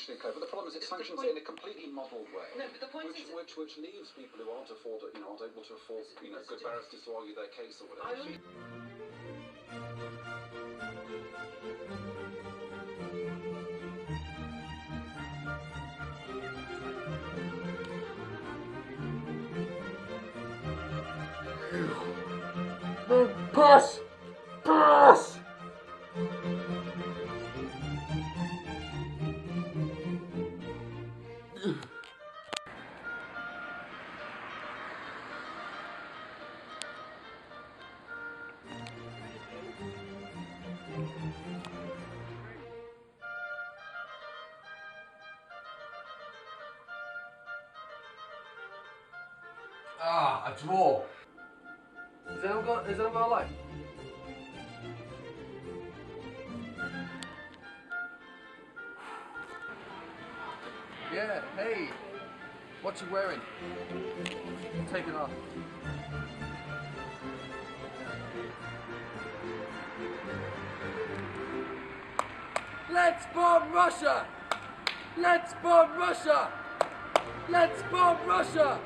functioning code, but the problem is it functions in a completely muddled way. No, but the point is... Which leaves people who aren't able to afford, good barristers to argue their case or whatever. Pass! Pass! A draw. Has anyone got a light? Yeah, hey. What you wearing? Take it off. Let's bomb Russia! Let's bomb Russia! Let's bomb Russia!